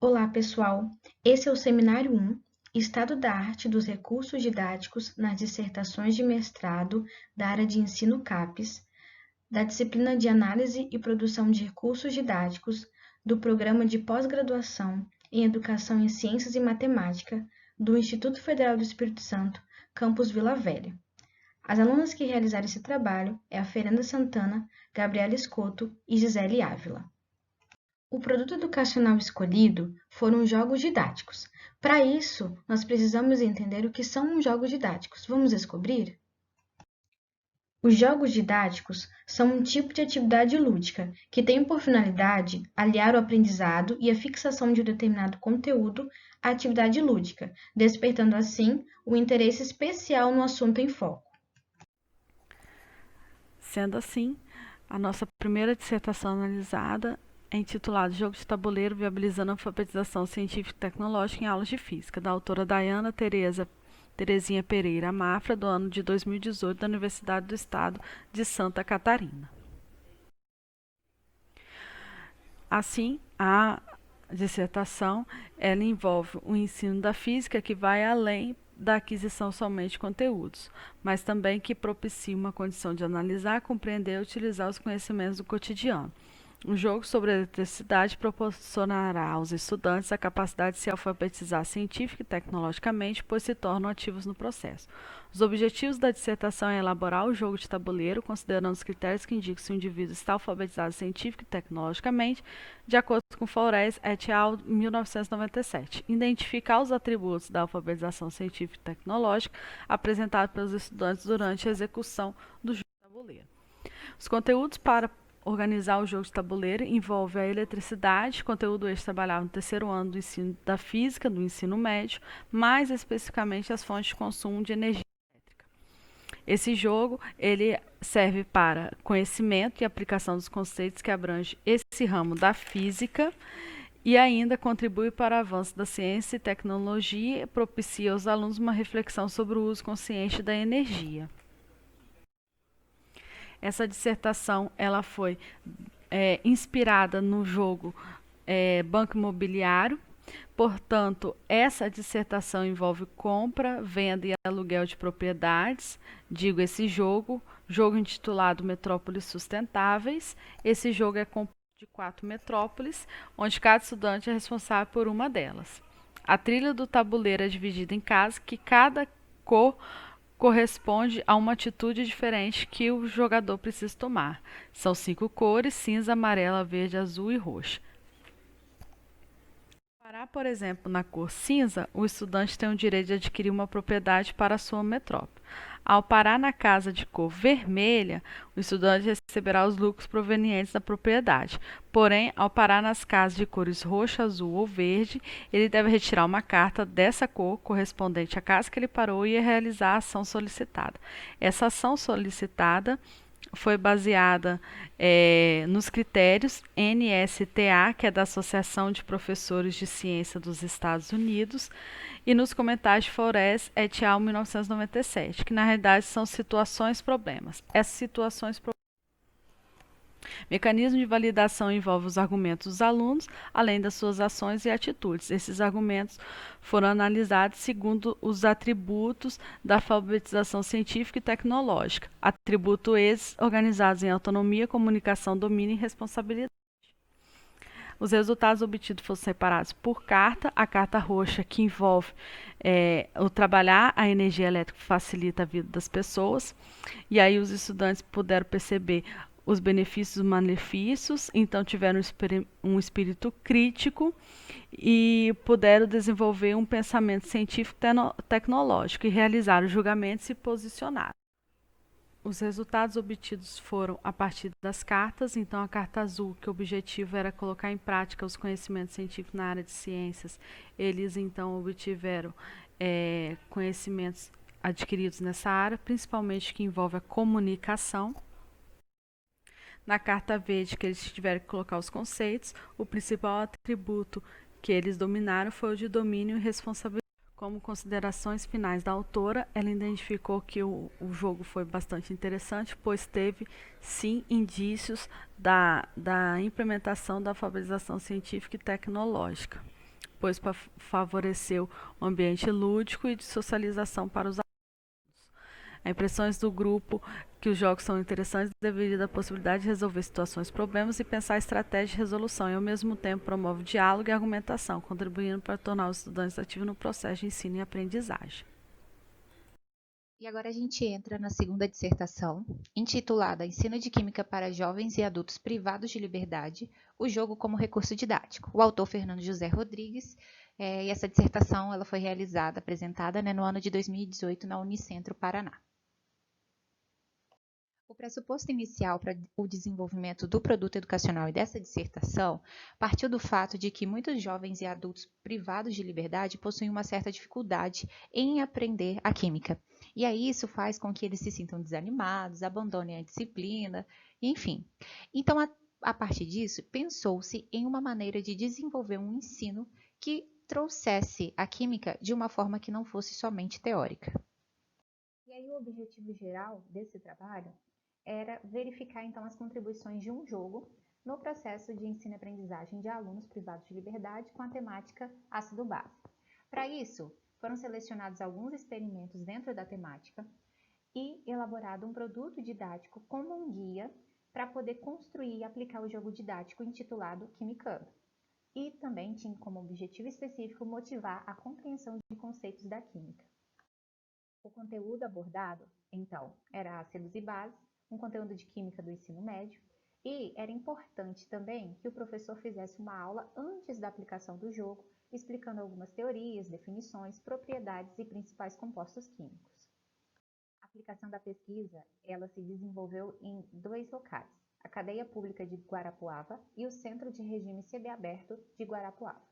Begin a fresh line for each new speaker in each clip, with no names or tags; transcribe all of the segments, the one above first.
Olá, pessoal! Esse é o Seminário 1, Estado da Arte dos Recursos Didáticos nas Dissertações de Mestrado da área de Ensino CAPES, da disciplina de Análise e Produção de Recursos Didáticos do Programa de Pós-Graduação em Educação em Ciências e Matemática do Instituto Federal do Espírito Santo, campus Vila Velha. As alunas que realizaram esse trabalho é a Fernanda Santana, Gabriela Escoto e Gisele Ávila. O produto educacional escolhido foram os jogos didáticos. Para isso, nós precisamos entender o que são os jogos didáticos. Vamos descobrir? Os jogos didáticos são um tipo de atividade lúdica que tem por finalidade aliar o aprendizado e a fixação de um determinado conteúdo à atividade lúdica, despertando assim o interesse especial no assunto em foco.
Sendo assim, a nossa primeira dissertação analisada é intitulada Jogo de Tabuleiro Viabilizando a Alfabetização Científica e Tecnológica em Aulas de Física, da autora Daiana Terezinha Pereira Mafra, do ano de 2018, da Universidade do Estado de Santa Catarina. Assim, a dissertação ela envolve o ensino da física que vai além da aquisição somente de conteúdos, mas também que propicia uma condição de analisar, compreender e utilizar os conhecimentos do cotidiano. O jogo sobre a eletricidade proporcionará aos estudantes a capacidade de se alfabetizar científica e tecnologicamente, pois se tornam ativos no processo. Os objetivos da dissertação é elaborar o jogo de tabuleiro, considerando os critérios que indicam se o indivíduo está alfabetizado científica e tecnologicamente, de acordo com Flores et al. 1997. Identificar os atributos da alfabetização científica e tecnológica apresentados pelos estudantes durante a execução do jogo de tabuleiro. Os conteúdos para organizar o jogo de tabuleiro envolve a eletricidade, conteúdo este trabalhava no terceiro ano do ensino da física, do ensino médio, mais especificamente as fontes de consumo de energia elétrica. Esse jogo ele serve para conhecimento e aplicação dos conceitos que abrange esse ramo da física e ainda contribui para o avanço da ciência e tecnologia e propicia aos alunos uma reflexão sobre o uso consciente da energia. Essa dissertação ela foi inspirada no jogo Banco Imobiliário. Portanto, essa dissertação envolve compra, venda e aluguel de propriedades. Digo esse jogo intitulado Metrópoles Sustentáveis. Esse jogo é composto de 4 metrópoles, onde cada estudante é responsável por uma delas. A trilha do tabuleiro é dividida em casas, que cada cor corresponde a uma atitude diferente que o jogador precisa tomar. São 5 cores: cinza, amarela, verde, azul e roxa. Parar, por exemplo, na cor cinza, o estudante tem o direito de adquirir uma propriedade para a sua metrópole. Ao parar na casa de cor vermelha, o estudante receberá os lucros provenientes da propriedade. Porém, ao parar nas casas de cores roxa, azul ou verde, ele deve retirar uma carta dessa cor correspondente à casa que ele parou e realizar a ação solicitada. Essa ação solicitada foi baseada nos critérios NSTA, que é da Associação de Professores de Ciência dos Estados Unidos, e nos comentários de Flores et al. 1997, que na realidade são situações-problemas. Essas situações-problemas. Mecanismo de validação envolve os argumentos dos alunos, além das suas ações e atitudes. Esses argumentos foram analisados segundo os atributos da alfabetização científica e tecnológica. Atributo esses organizados em autonomia, comunicação, domínio e responsabilidade. Os resultados obtidos foram separados por carta. A carta roxa, que envolve o trabalhar a energia elétrica, facilita a vida das pessoas. E aí os estudantes puderam perceber os benefícios e malefícios, então tiveram um espírito crítico e puderam desenvolver um pensamento científico tecnológico e realizaram julgamentos e se posicionaram. Os resultados obtidos foram a partir das cartas. Então, a carta azul, que o objetivo era colocar em prática os conhecimentos científicos na área de ciências, eles então obtiveram conhecimentos adquiridos nessa área, principalmente que envolve a comunicação. Na carta verde, que eles tiveram que colocar os conceitos, o principal atributo que eles dominaram foi o de domínio e responsabilidade. Como considerações finais da autora, ela identificou que o jogo foi bastante interessante, pois teve, sim, indícios da implementação da alfabetização científica e tecnológica. pois favoreceu um ambiente lúdico e de socialização para os alunos. A impressão do grupo que os jogos são interessantes devido à possibilidade de resolver situações, problemas e pensar estratégia de resolução, e ao mesmo tempo promove diálogo e argumentação, contribuindo para tornar os estudantes ativos no processo de ensino e aprendizagem.
E agora a gente entra na segunda dissertação, intitulada Ensino de Química para Jovens e Adultos Privados de Liberdade, o jogo como recurso didático. O autor Fernando José Rodrigues, e essa dissertação ela foi apresentada no ano de 2018 na Unicentro Paraná. O pressuposto inicial para o desenvolvimento do produto educacional e dessa dissertação partiu do fato de que muitos jovens e adultos privados de liberdade possuem uma certa dificuldade em aprender a química. E aí isso faz com que eles se sintam desanimados, abandonem a disciplina, enfim. Então, a partir disso, pensou-se em uma maneira de desenvolver um ensino que trouxesse a química de uma forma que não fosse somente teórica. E aí o objetivo geral desse trabalho era verificar então as contribuições de um jogo no processo de ensino e aprendizagem de alunos privados de liberdade com a temática ácido-base. Para isso, foram selecionados alguns experimentos dentro da temática e elaborado um produto didático como um guia para poder construir e aplicar o jogo didático intitulado Quimicando. E também tinha como objetivo específico motivar a compreensão de conceitos da química. O conteúdo abordado, então, era ácidos e bases, um conteúdo de química do ensino médio, e era importante também que o professor fizesse uma aula antes da aplicação do jogo, explicando algumas teorias, definições, propriedades e principais compostos químicos. A aplicação da pesquisa, ela se desenvolveu em 2 locais, a Cadeia Pública de Guarapuava e o Centro de Regime Semiaberto de Guarapuava.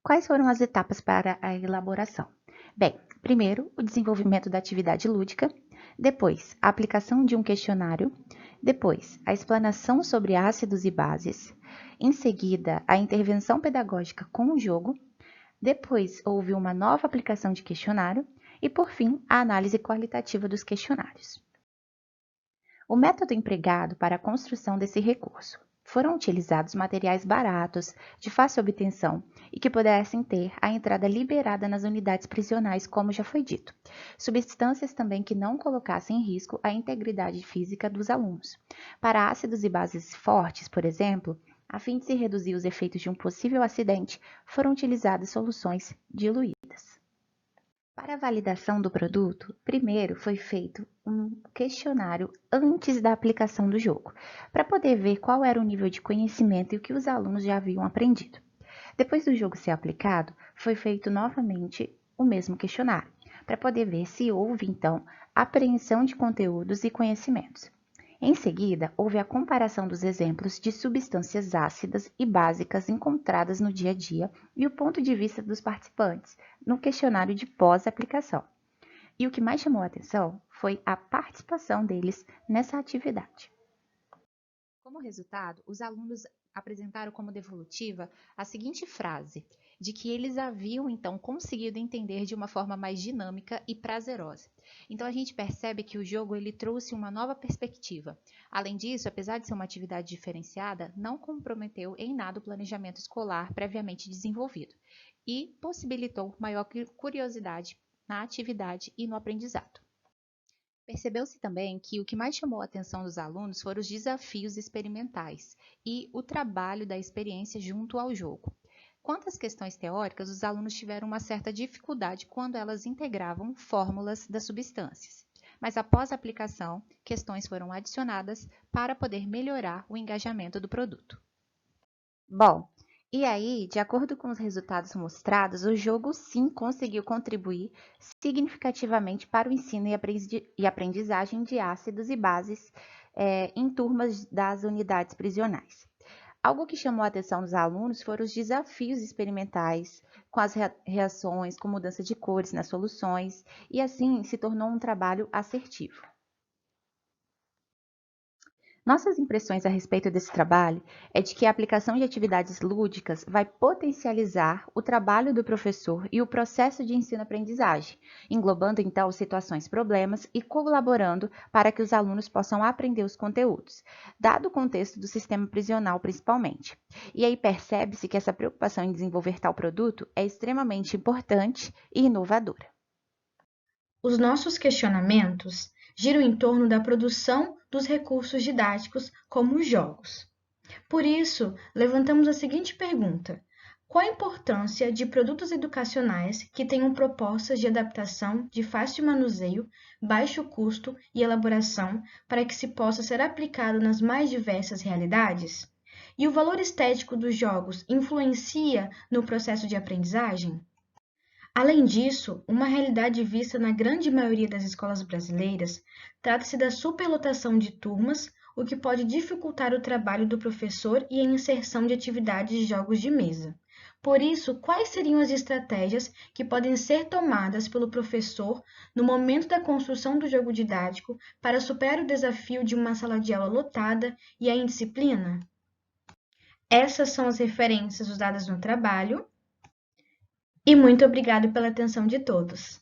Quais foram as etapas para a elaboração? Bem, primeiro, o desenvolvimento da atividade lúdica, depois, a aplicação de um questionário, depois, a explanação sobre ácidos e bases, em seguida, a intervenção pedagógica com o jogo, depois, houve uma nova aplicação de questionário e, por fim, a análise qualitativa dos questionários. O método empregado para a construção desse recurso. Foram utilizados materiais baratos, de fácil obtenção e que pudessem ter a entrada liberada nas unidades prisionais, como já foi dito. Substâncias também que não colocassem em risco a integridade física dos alunos. Para ácidos e bases fortes, por exemplo, a fim de se reduzir os efeitos de um possível acidente, foram utilizadas soluções diluídas. Para a validação do produto, primeiro foi feito um questionário antes da aplicação do jogo, para poder ver qual era o nível de conhecimento e o que os alunos já haviam aprendido. Depois do jogo ser aplicado, foi feito novamente o mesmo questionário, para poder ver se houve, então, apreensão de conteúdos e conhecimentos. Em seguida, houve a comparação dos exemplos de substâncias ácidas e básicas encontradas no dia a dia e o ponto de vista dos participantes no questionário de pós-aplicação. E o que mais chamou a atenção foi a participação deles nessa atividade. Como resultado, os alunos apresentaram como devolutiva a seguinte frase, de que eles haviam então conseguido entender de uma forma mais dinâmica e prazerosa. Então a gente percebe que o jogo ele trouxe uma nova perspectiva. Além disso, apesar de ser uma atividade diferenciada, não comprometeu em nada o planejamento escolar previamente desenvolvido e possibilitou maior curiosidade na atividade e no aprendizado. Percebeu-se também que o que mais chamou a atenção dos alunos foram os desafios experimentais e o trabalho da experiência junto ao jogo. Quanto às questões teóricas, os alunos tiveram uma certa dificuldade quando elas integravam fórmulas das substâncias. Mas após a aplicação, questões foram adicionadas para poder melhorar o engajamento do produto. Bom, e aí, de acordo com os resultados mostrados, o jogo sim conseguiu contribuir significativamente para o ensino e aprendizagem de ácidos e bases em turmas das unidades prisionais. Algo que chamou a atenção dos alunos foram os desafios experimentais, com as reações, com mudança de cores nas soluções, e assim se tornou um trabalho assertivo. Nossas impressões a respeito desse trabalho é de que a aplicação de atividades lúdicas vai potencializar o trabalho do professor e o processo de ensino-aprendizagem, englobando então situações problemas e colaborando para que os alunos possam aprender os conteúdos, dado o contexto do sistema prisional principalmente. E aí percebe-se que essa preocupação em desenvolver tal produto é extremamente importante e inovadora.
Os nossos questionamentos giram em torno da produção dos recursos didáticos como os jogos. Por isso, levantamos a seguinte pergunta: qual a importância de produtos educacionais que tenham propostas de adaptação de fácil manuseio, baixo custo e elaboração para que se possa ser aplicado nas mais diversas realidades? E o valor estético dos jogos influencia no processo de aprendizagem? Além disso, uma realidade vista na grande maioria das escolas brasileiras, trata-se da superlotação de turmas, o que pode dificultar o trabalho do professor e a inserção de atividades de jogos de mesa. Por isso, quais seriam as estratégias que podem ser tomadas pelo professor no momento da construção do jogo didático para superar o desafio de uma sala de aula lotada e a indisciplina? Essas são as referências usadas no trabalho. E muito obrigado pela atenção de todos.